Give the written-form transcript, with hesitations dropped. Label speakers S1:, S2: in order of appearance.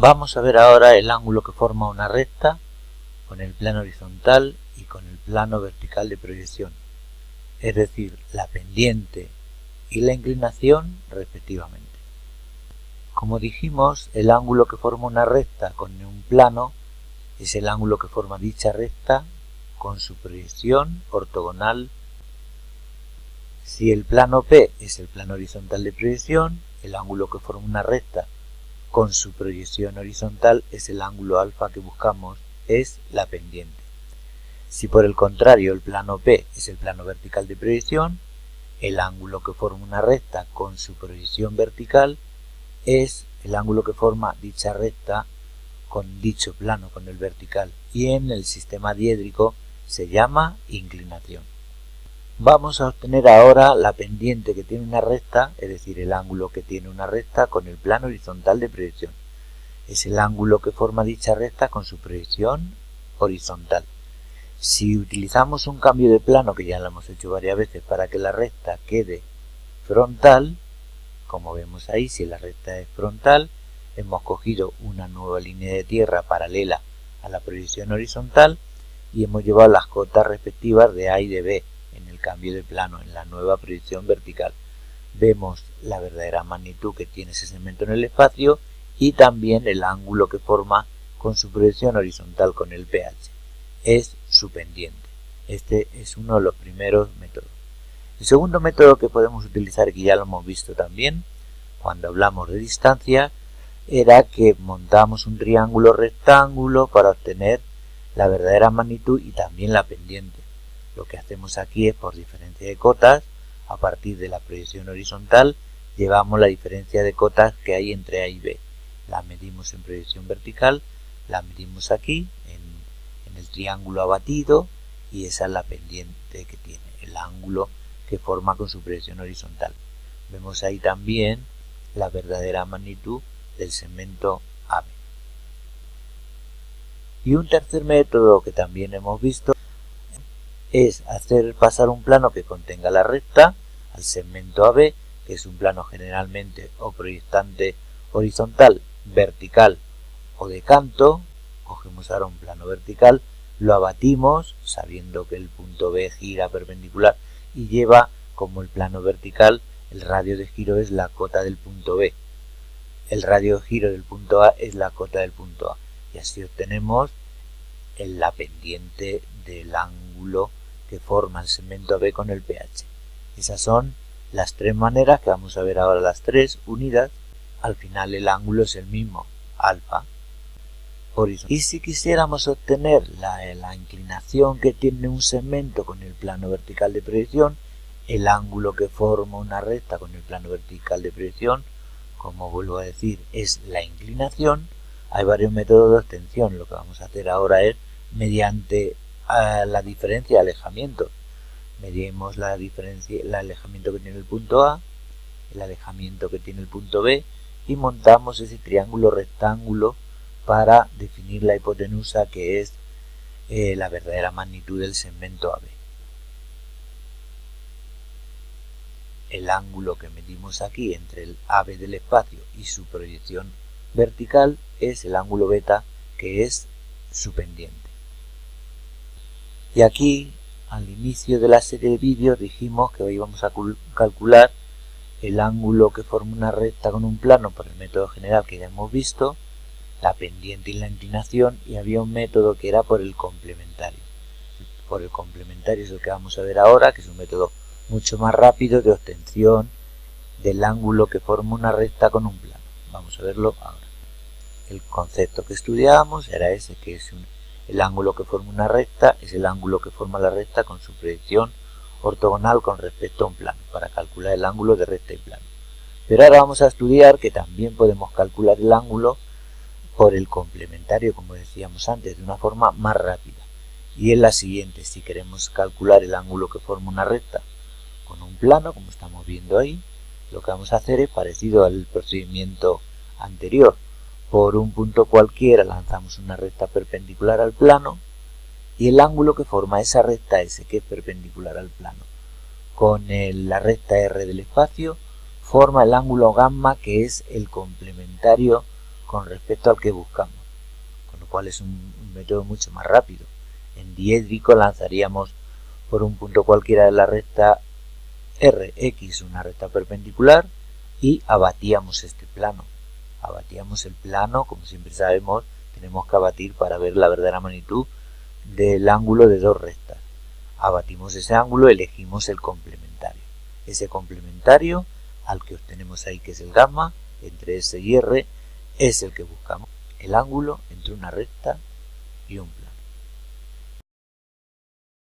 S1: Vamos a ver ahora el ángulo que forma una recta con el plano horizontal y con el plano vertical de proyección, es decir, la pendiente y la inclinación respectivamente. Como dijimos, el ángulo que forma una recta con un plano es el ángulo que forma dicha recta con su proyección ortogonal. Si el plano P es el plano horizontal de proyección, el ángulo que forma una recta con su proyección horizontal es el ángulo alfa que buscamos, es la pendiente. Si por el contrario el plano P es el plano vertical de proyección, el ángulo que forma una recta con su proyección vertical es el ángulo que forma dicha recta con dicho plano, con el vertical, y en el sistema diédrico se llama inclinación. Vamos a obtener ahora la pendiente que tiene una recta, es decir, el ángulo que tiene una recta con el plano horizontal de proyección. Es el ángulo que forma dicha recta con su proyección horizontal. Si utilizamos un cambio de plano, que ya lo hemos hecho varias veces, para que la recta quede frontal, como vemos ahí, si la recta es frontal, hemos cogido una nueva línea de tierra paralela a la proyección horizontal y hemos llevado las cotas respectivas de A y de B en el cambio de plano, en la nueva proyección vertical. Vemos la verdadera magnitud que tiene ese segmento en el espacio y también el ángulo que forma con su proyección horizontal con el pH. Es su pendiente. Este es uno de los primeros métodos. El segundo método que podemos utilizar, que ya lo hemos visto también cuando hablamos de distancia, era que montamos un triángulo rectángulo para obtener la verdadera magnitud y también la pendiente. Lo que hacemos aquí es, por diferencia de cotas, a partir de la proyección horizontal, llevamos la diferencia de cotas que hay entre A y B. La medimos en proyección vertical, la medimos aquí, en el triángulo abatido, y esa es la pendiente que tiene, el ángulo que forma con su proyección horizontal. Vemos ahí también la verdadera magnitud del segmento AB. Y un tercer método que también hemos visto es hacer pasar un plano que contenga la recta al segmento AB, que es un plano generalmente o proyectante horizontal, vertical o de canto. Cogemos ahora un plano vertical, lo abatimos sabiendo que el punto B gira perpendicular y lleva como el plano vertical, el radio de giro es la cota del punto B. El radio de giro del punto A es la cota del punto A. Y así obtenemos la pendiente del ángulo que forma el segmento AB con el pH. Esas son las tres maneras que vamos a ver ahora, las tres unidas. Al final el ángulo es el mismo, alfa, horizontal. Y si quisiéramos obtener la inclinación que tiene un segmento con el plano vertical de proyección, el ángulo que forma una recta con el plano vertical de proyección, como vuelvo a decir, es la inclinación. Hay varios métodos de obtención. Lo que vamos a hacer ahora es mediante la diferencia de alejamiento. Medimos la diferencia, el alejamiento que tiene el punto A, el alejamiento que tiene el punto B y montamos ese triángulo rectángulo para definir la hipotenusa, que es la verdadera magnitud del segmento AB. El ángulo que medimos aquí entre el AB del espacio y su proyección vertical es el ángulo beta, que es su pendiente. Y aquí, al inicio de la serie de vídeos, dijimos que hoy vamos a calcular el ángulo que forma una recta con un plano por el método general que ya hemos visto, la pendiente y la inclinación, y había un método que era por el complementario. Por el complementario es el que vamos a ver ahora, que es un método mucho más rápido de obtención del ángulo que forma una recta con un plano. Vamos a verlo ahora. El concepto que estudiábamos era ese, que es el ángulo que forma una recta, es el ángulo que forma la recta con su proyección ortogonal con respecto a un plano, para calcular el ángulo de recta y plano. Pero ahora vamos a estudiar que también podemos calcular el ángulo por el complementario, como decíamos antes, de una forma más rápida. Y es la siguiente: si queremos calcular el ángulo que forma una recta con un plano, como estamos viendo ahí, lo que vamos a hacer es parecido al procedimiento anterior. Por un punto cualquiera lanzamos una recta perpendicular al plano y el ángulo que forma esa recta S, que es perpendicular al plano, con la recta R del espacio, forma el ángulo gamma, que es el complementario con respecto al que buscamos, con lo cual es un método mucho más rápido. En diédrico lanzaríamos por un punto cualquiera de la recta Rx una recta perpendicular y abatíamos este plano. Abatíamos el plano, como siempre sabemos, tenemos que abatir para ver la verdadera magnitud del ángulo de dos rectas. Abatimos ese ángulo, elegimos el complementario. Ese complementario al que obtenemos ahí, que es el gamma, entre S y R, es el que buscamos. El ángulo entre una recta y un plano.